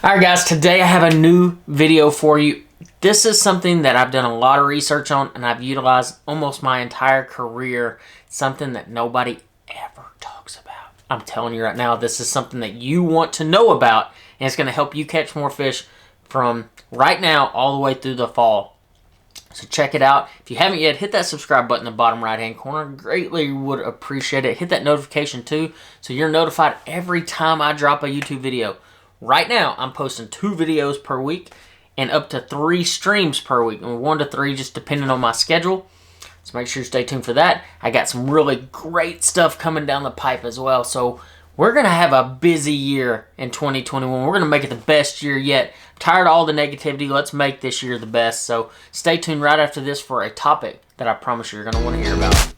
Alright guys, today I have a new video for you. This is something that I've done a lot of research on and I've utilized almost my entire career. Something that nobody ever talks about. I'm telling you right now, this is something that you want to know about, and it's going to help you catch more fish from right now all the way through the fall. So check it out. If you haven't yet, hit that subscribe button in the bottom right hand corner. Greatly would appreciate it. Hit that notification too so you're notified every time I drop a YouTube video. Right now, I'm posting 2 videos per week and up to 3 streams per week. 1 to 3 just depending on my schedule. So make sure you stay tuned for that. I got some really great stuff coming down the pipe as well. So we're going to have a busy year in 2021. We're going to make it the best year yet. I'm tired of all the negativity. Let's make this year the best. So stay tuned right after this for a topic that I promise you're going to want to hear about.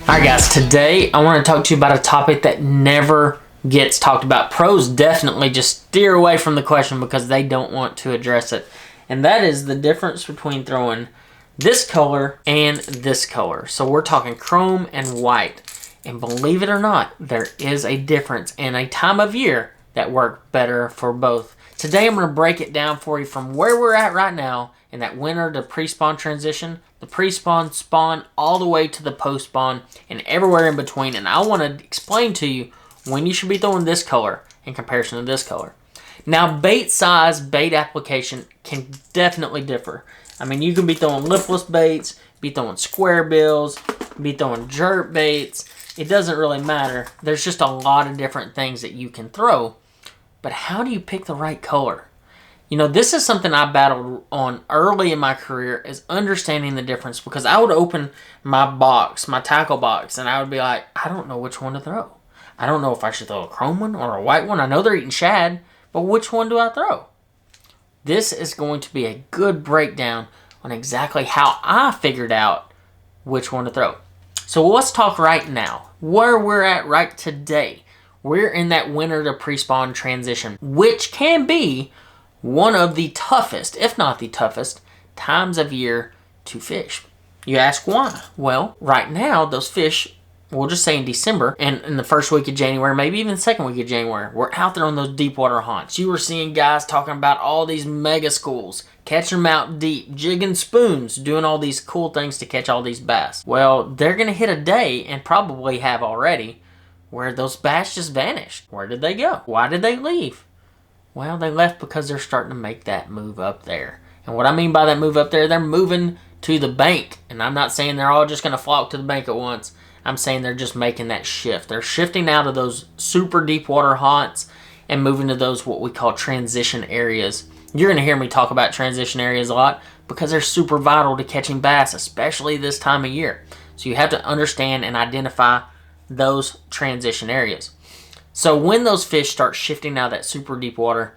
Alright guys, today I want to talk to you about a topic that never gets talked about. Pros definitely just steer away from the question because they don't want to address it. And that is the difference between throwing this color and this color. So we're talking chrome and white. And believe it or not, there is a difference and a time of year that work better for both. Today I'm going to break it down for you from where we're at right now in that winter to pre-spawn transition, the pre-spawn, spawn, all the way to the post-spawn, and everywhere in between. And I want to explain to you when you should be throwing this color in comparison to this color. Now, bait size, bait application can definitely differ. I mean, you can be throwing lipless baits, be throwing square bills, be throwing jerk baits. It doesn't really matter. There's just a lot of different things that you can throw. But how do you pick the right color? You know, this is something I battled on early in my career, is understanding the difference, because I would open my box, my tackle box, and I would be like, I don't know which one to throw. I don't know if I should throw a chrome one or a white one. I know they're eating shad, but which one do I throw? This is going to be a good breakdown on exactly how I figured out which one to throw. So let's talk right now, where we're at right today. We're in that winter to pre-spawn transition, which can be one of the toughest, if not the toughest, times of year to fish. You ask why? Well, right now, those fish, we'll just say in December, and in the first week of January, maybe even the second week of January, we're out there on those deep water haunts. You were seeing guys talking about all these mega schools, catching them out deep, jigging spoons, doing all these cool things to catch all these bass. Well, they're going to hit a day, and probably have already, where those bass just vanished. Where did they go? Why did they leave? Well, they left because they're starting to make that move up there. And what I mean by that move up there, they're moving to the bank. And I'm not saying they're all just going to flock to the bank at once. I'm saying they're just making that shift. They're shifting out of those super deep water haunts and moving to those what we call transition areas. You're going to hear me talk about transition areas a lot because they're super vital to catching bass, especially this time of year. So you have to understand and identify those transition areas. So when those fish start shifting out of that super deep water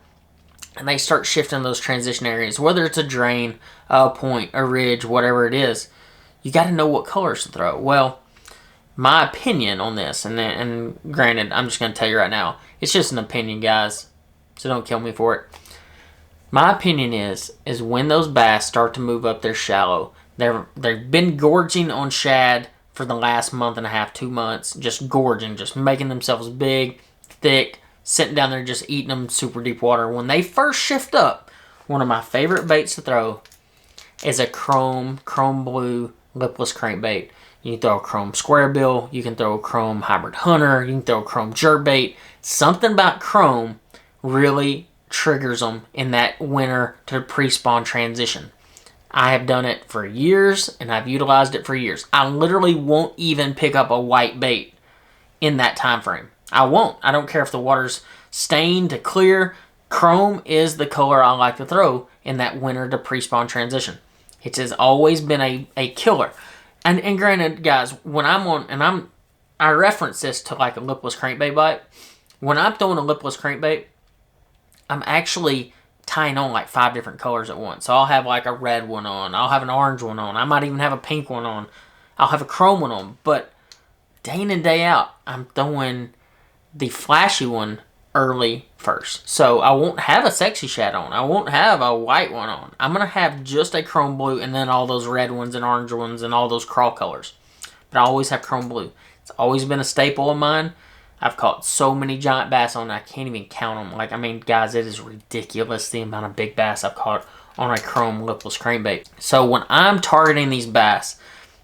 and they start shifting those transition areas, whether it's a drain, a point, a ridge, whatever it is, you got to know what colors to throw. Well, my opinion on this, and granted, I'm just going to tell you right now, it's just an opinion, guys, so don't kill me for it. My opinion is when those bass start to move up their shallow, they've been gorging on shad for the last month and a half, 2 months, just gorging, just making themselves big, thick, sitting down there just eating them super deep water. When they first shift up, one of my favorite baits to throw is a chrome blue lipless crankbait. You can throw a chrome square bill, you can throw a chrome hybrid hunter, you can throw a chrome jerkbait. Something about chrome really triggers them in that winter to pre-spawn transition. I have done it for years, and I've utilized it for years. I literally won't even pick up a white bait in that time frame. I won't. I don't care if the water's stained to clear. Chrome is the color I like to throw in that winter to pre-spawn transition. It has always been a killer. And granted, guys, when I'm on, and I reference this to like a lipless crankbait bite. When I'm throwing a lipless crankbait, I'm actually tying on like 5 different colors at once. So I'll have like a red one on. I'll have an orange one on. I might even have a pink one on. I'll have a chrome one on. But day in and day out, I'm throwing the flashy one early first. So I won't have a sexy shad on. I won't have a white one on. I'm going to have just a chrome blue and then all those red ones and orange ones and all those crawl colors. But I always have chrome blue. It's always been a staple of mine. I've caught so many giant bass on it, I can't even count them. Like, I mean, guys, it is ridiculous the amount of big bass I've caught on a chrome lipless crankbait. So when I'm targeting these bass,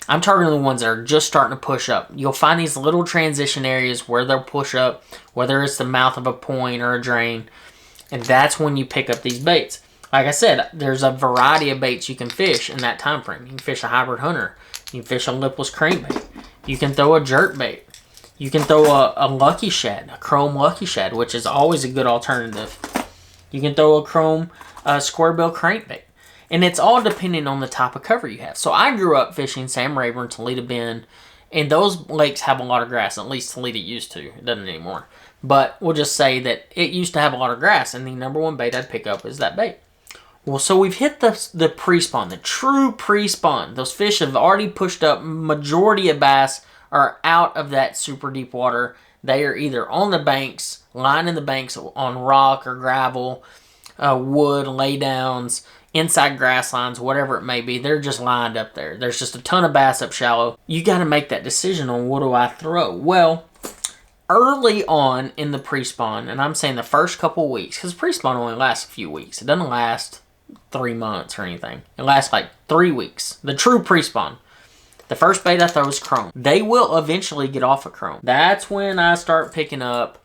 I'm targeting the ones that are just starting to push up. You'll find these little transition areas where they'll push up, whether it's the mouth of a point or a drain, and that's when you pick up these baits. Like I said, there's a variety of baits you can fish in that time frame. You can fish a hybrid hunter. You can fish a lipless crankbait. You can throw a jerk bait. You can throw a lucky shad, a chrome lucky shad, which is always a good alternative. You can throw a chrome square bill crankbait. And it's all depending on the type of cover you have. So I grew up fishing Sam Rayburn, Toledo Bend, and those lakes have a lot of grass. At least Toledo used to. It doesn't anymore. But we'll just say that it used to have a lot of grass, and the number one bait I'd pick up is that bait. Well, so we've hit the pre-spawn, the true pre-spawn. Those fish have already pushed up. Majority of bass are out of that super deep water. They are either on the banks, lining the banks on rock or gravel, wood, laydowns, inside grass lines, whatever it may be. They're just lined up there. There's just a ton of bass up shallow. You got to make that decision on what do I throw. Well, early on in the pre-spawn, and I'm saying the first couple weeks, because pre-spawn only lasts a few weeks. It doesn't last 3 months or anything. It lasts like 3 weeks. The true pre-spawn. The first bait I throw is chrome. They will eventually get off of chrome. That's when I start picking up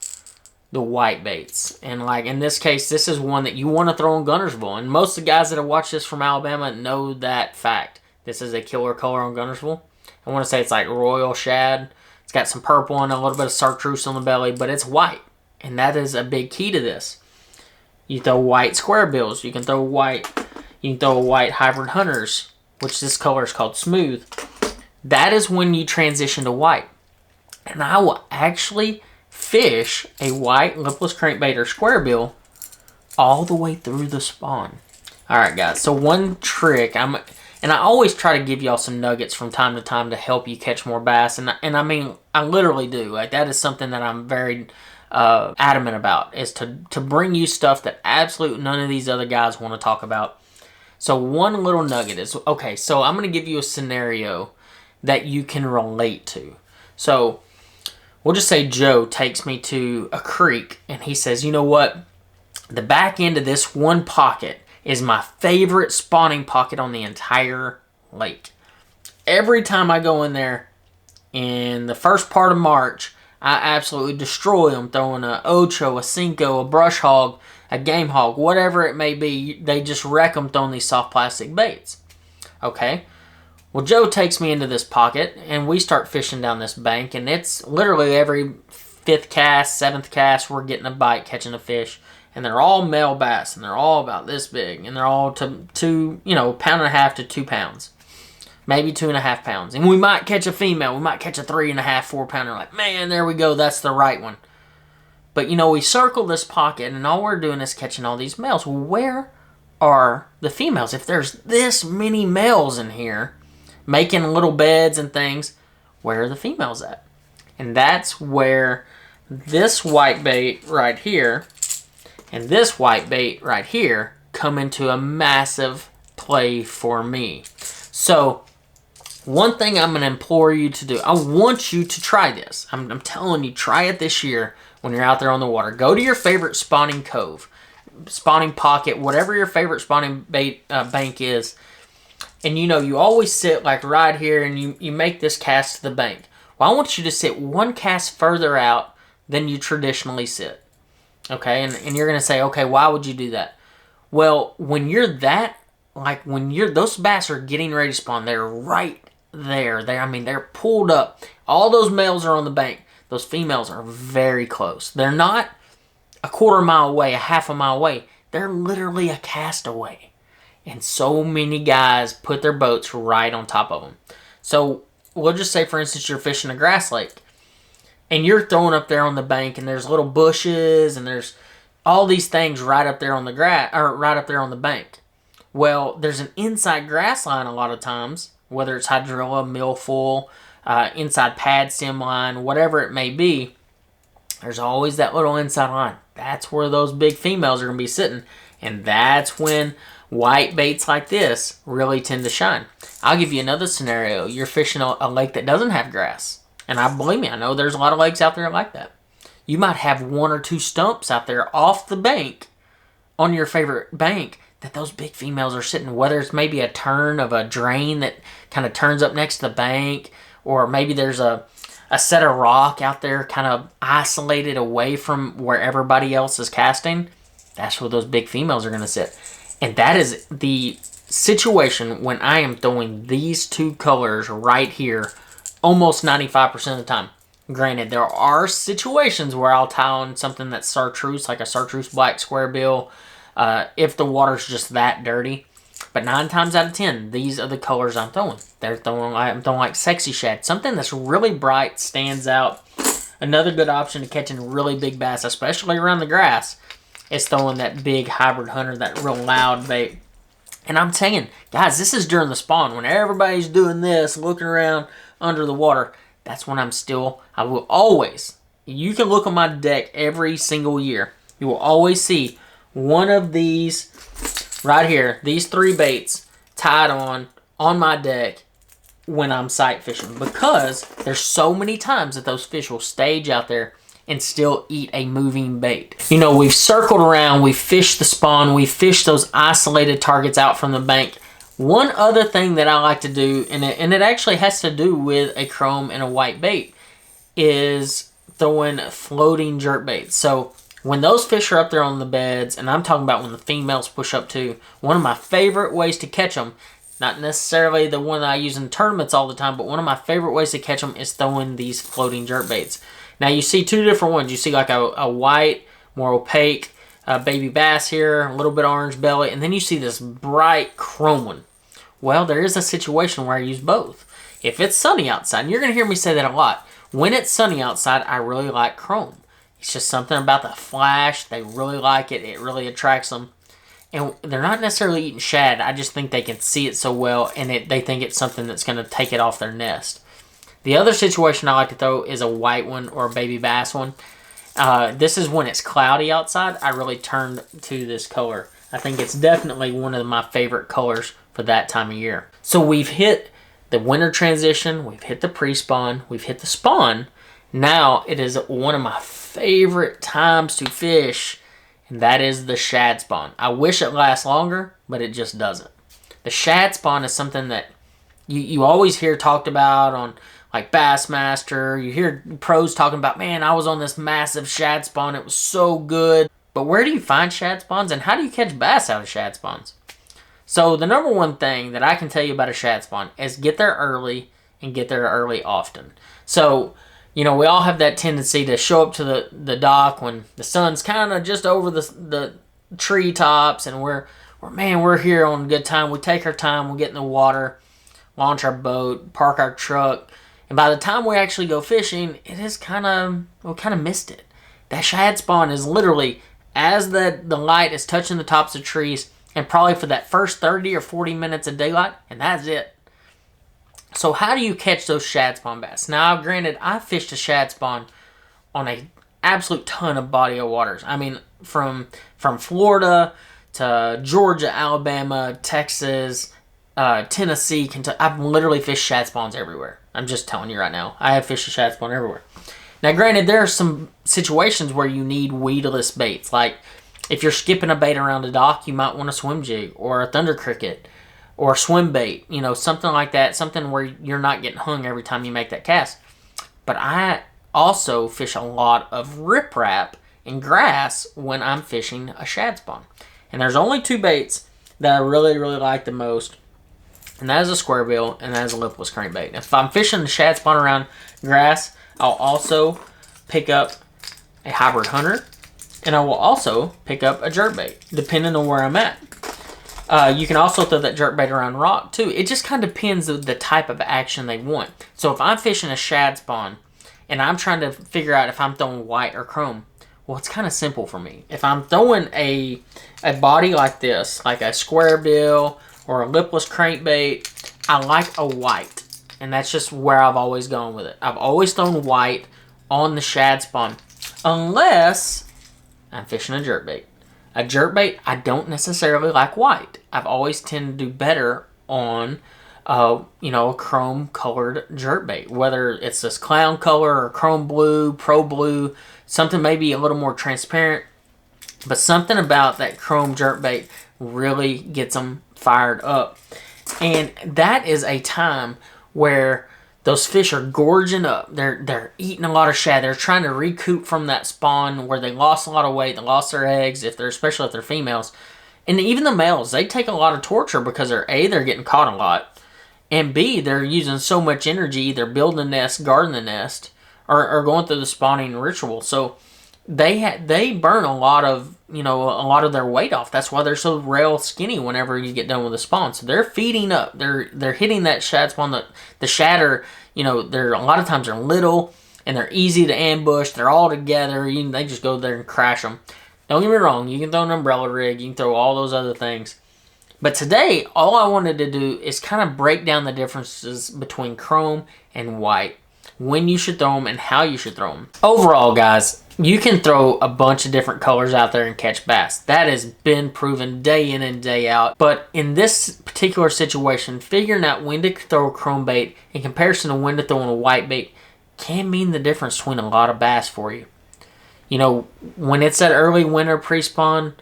the white baits. And like in this case, this is one that you want to throw in Guntersville. And most of the guys that have watched this from Alabama know that fact. This is a killer color on Guntersville. I want to say it's like royal shad. It's got some purple and a little bit of chartreuse on the belly, but it's white. And that is a big key to this. You throw white square bills. You can throw white hybrid hunters, which this color is called smooth. That is when you transition to white. And I will actually fish a white lipless crankbait or square bill all the way through the spawn. Alright guys, so one trick, and I always try to give y'all some nuggets from time to time to help you catch more bass. And I mean, I literally do. Like, that is something that I'm very adamant about, is to bring you stuff that absolutely none of these other guys want to talk about. So one little nugget is, okay, so I'm going to give you a scenario that you can relate to. So we'll just say Joe takes me to a creek and he says, you know what? The back end of this one pocket is my favorite spawning pocket on the entire lake. Every time I go in there in the first part of March, I absolutely destroy them, throwing a ocho, a cinco, a brush hog, a game hog, whatever it may be. They just wreck them throwing these soft plastic baits. Okay? Well, Joe takes me into this pocket, and we start fishing down this bank, and it's literally every 5th cast, 7th cast, we're getting a bite, catching a fish, and they're all male bass, and they're all about this big, and they're all to pound and a half to 2 pounds, maybe 2.5 pounds, and we might catch a female, we might catch a 3.5, 4 pounder, like, man, there we go, that's the right one. But, we circle this pocket, and all we're doing is catching all these males. Well, where are the females? If there's this many males in here, making little beds and things, where are the females at? And that's where this white bait right here and this white bait right here come into a massive play for me. So one thing I'm going to implore you to do, I want you to try this. I'm telling you, try it this year when you're out there on the water. Go to your favorite spawning cove, spawning pocket, whatever your favorite spawning bait bank is. And you always sit like right here and you make this cast to the bank. Well, I want you to sit one cast further out than you traditionally sit. Okay, and you're going to say, okay, why would you do that? Well, when you're those bass are getting ready to spawn, they're right there. They're pulled up. All those males are on the bank. Those females are very close. They're not a quarter mile away, a half a mile away. They're literally a cast away. And so many guys put their boats right on top of them. So we'll just say, for instance, you're fishing a grass lake. And you're throwing up there on the bank, and there's little bushes, and there's all these things right up there on the grass, or right up there on the bank. Well, there's an inside grass line a lot of times, whether it's hydrilla, milfoil, inside pad stem line, whatever it may be. There's always that little inside line. that's where those big females are going to be sitting. And that's when white baits like this really tend to shine. I'll give you another scenario. You're fishing a lake that doesn't have grass. And believe me, I know there's a lot of lakes out there like that. You might have 1 or 2 stumps out there off the bank on your favorite bank that those big females are sitting, whether it's maybe a turn of a drain that kind of turns up next to the bank, or maybe there's a set of rock out there kind of isolated away from where everybody else is casting. That's where those big females are going to sit. And that is the situation when I am throwing these 2 colors right here almost 95% of the time. Granted, there are situations where I'll tie on something that's chartreuse, like a chartreuse black square bill, if the water's just that dirty. But 9 times out of 10, these are the colors I'm throwing. I'm throwing like sexy shad, something that's really bright, stands out. Another good option to catching really big bass, especially around the grass, is throwing that big hybrid hunter, that real loud bait. And I'm saying, guys, this is during the spawn when everybody's doing this, looking around under the water. That's when I will always, you can look on my deck every single year. You will always see one of these right here, these 3 baits tied on my deck when I'm sight fishing, because there's so many times that those fish will stage out there and still eat a moving bait. You know, we've circled around, we've fished the spawn, we've fished those isolated targets out from the bank. One other thing that I like to do, and it actually has to do with a chrome and a white bait, is throwing floating jerk baits. So when those fish are up there on the beds, and I'm talking about when the females push up too, one of my favorite ways to catch them, not necessarily the one that I use in tournaments all the time, but one of my favorite ways to catch them is throwing these floating jerk baits. Now you see 2 different ones. You see like a white, more opaque baby bass here, a little bit orange belly, and then you see this bright chrome one. Well, there is a situation where I use both. If it's sunny outside, and you're going to hear me say that a lot, when it's sunny outside, I really like chrome. It's just something about the flash. They really like it. It really attracts them. And they're not necessarily eating shad. I just think they can see it so well, and they think it's something that's going to take it off their nest. The other situation I like to throw is a white one or a baby bass one. This is when it's cloudy outside. I really turn to this color. I think it's definitely one of my favorite colors for that time of year. So we've hit the winter transition, we've hit the pre-spawn, we've hit the spawn. Now it is one of my favorite times to fish, and that is the shad spawn. I wish it lasts longer, but it just doesn't. The shad spawn is something that you always hear talked about on like Bassmaster. You hear pros talking about, man, I was on this massive shad spawn, it was so good. But where do you find shad spawns, and how do you catch bass out of shad spawns? So the number one thing that I can tell you about a shad spawn is get there early and get there early often. So, you know, we all have that tendency to show up to the dock when the sun's kind of just over the treetops, and we're here on a good time. We take our time, we get in the water, launch our boat, park our truck, and by the time we actually go fishing, we kind of missed it. That shad spawn is literally as the light is touching the tops of trees, and probably for that first 30 or 40 minutes of daylight, and that's it. So how do you catch those shad spawn bass? Now, granted, I fished a shad spawn on a absolute ton of body of waters. I mean, from Florida to Georgia, Alabama, Texas, Tennessee, Kentucky. I've literally fished shad spawns everywhere. I'm just telling you right now. I have fished a shad spawn everywhere. Now, granted, there are some situations where you need weedless baits. Like, if you're skipping a bait around a dock, you might want a swim jig or a thunder cricket or a swim bait. You know, something like that. Something where you're not getting hung every time you make that cast. But I also fish a lot of riprap and grass when I'm fishing a shad spawn. And there's only 2 baits that I really, really like the most. And that is a square bill, and that is a lipless crankbait. If I'm fishing the shad spawn around grass, I'll also pick up a hybrid hunter, and I will also pick up a jerkbait, depending on where I'm at. You can also throw that jerkbait around rock, too. It just kind of depends on the type of action they want. So if I'm fishing a shad spawn, and I'm trying to figure out if I'm throwing white or chrome, well, it's kind of simple for me. If I'm throwing a body like this, like a square bill or a lipless crankbait, I like a white. And that's just where I've always gone with it. I've always thrown white on the shad spawn. Unless I'm fishing a jerkbait. A jerkbait, I don't necessarily like white. I've always tended to do better on, a chrome colored jerkbait. Whether it's this clown color or chrome blue, pro blue, something maybe a little more transparent. But something about that chrome jerkbait really gets them fired up. And that is a time where those fish are gorging up. They're eating a lot of shad. They're trying to recoup from that spawn where they lost a lot of weight. They lost their eggs, especially if they're females. And even the males, they take a lot of torture because they're getting caught a lot. And B, they're using so much energy either building a nest, guarding the nest, or going through the spawning ritual. So they burn a lot of their weight off. That's why they're so rail skinny whenever you get done with the spawn. So they're feeding up. They're hitting that shad spawn. The shad are, they're a lot of times they're little and they're easy to ambush. They're all together. They just go there and crash them. Don't get me wrong. You can throw an umbrella rig. You can throw all those other things. But today, all I wanted to do is kind of break down the differences between chrome and white, when you should throw them and how you should throw them. Overall, guys, you can throw a bunch of different colors out there and catch bass. That has been proven day in and day out. But in this particular situation, figuring out when to throw a chrome bait in comparison to when to throw in a white bait can mean the difference between a lot of bass for you. When it's that early winter pre-spawn,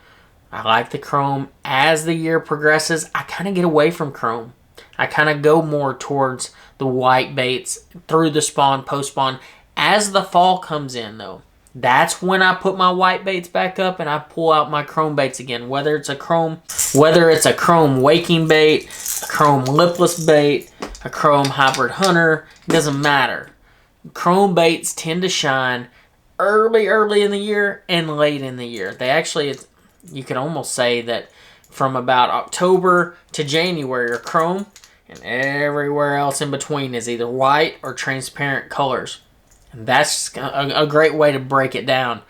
I like the chrome. As the year progresses, I kind of get away from chrome. I kind of go more towards the white baits through the spawn, post-spawn. As the fall comes in, though, that's when I put my white baits back up and I pull out my chrome baits again. Whether it's a chrome waking bait, a chrome lipless bait, a chrome hybrid hunter, it doesn't matter. Chrome baits tend to shine early in the year and late in the year. They actually, you can almost say that from about October to January are chrome, and everywhere else in between is either white or transparent colors. And that's a great way to break it down.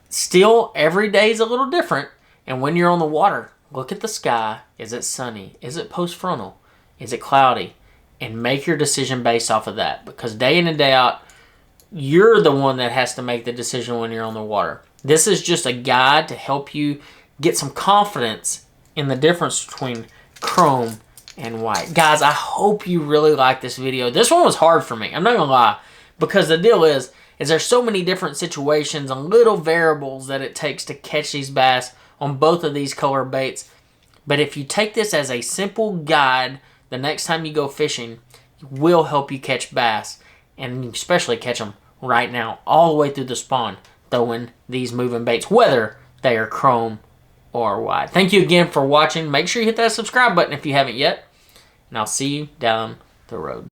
Still, every day is a little different. And when you're on the water, look at the sky. Is it sunny? Is it post-frontal? Is it cloudy? And make your decision based off of that. Because day in and day out, you're the one that has to make the decision when you're on the water. This is just a guide to help you get some confidence in the difference between chrome and white. Guys, I hope you really like this video. This one was hard for me. I'm not going to lie. Because the deal is there's so many different situations and little variables that it takes to catch these bass on both of these color baits. But if you take this as a simple guide, the next time you go fishing, it will help you catch bass. And especially catch them right now, all the way through the spawn, throwing these moving baits, whether they are chrome or white. Thank you again for watching. Make sure you hit that subscribe button if you haven't yet. And I'll see you down the road.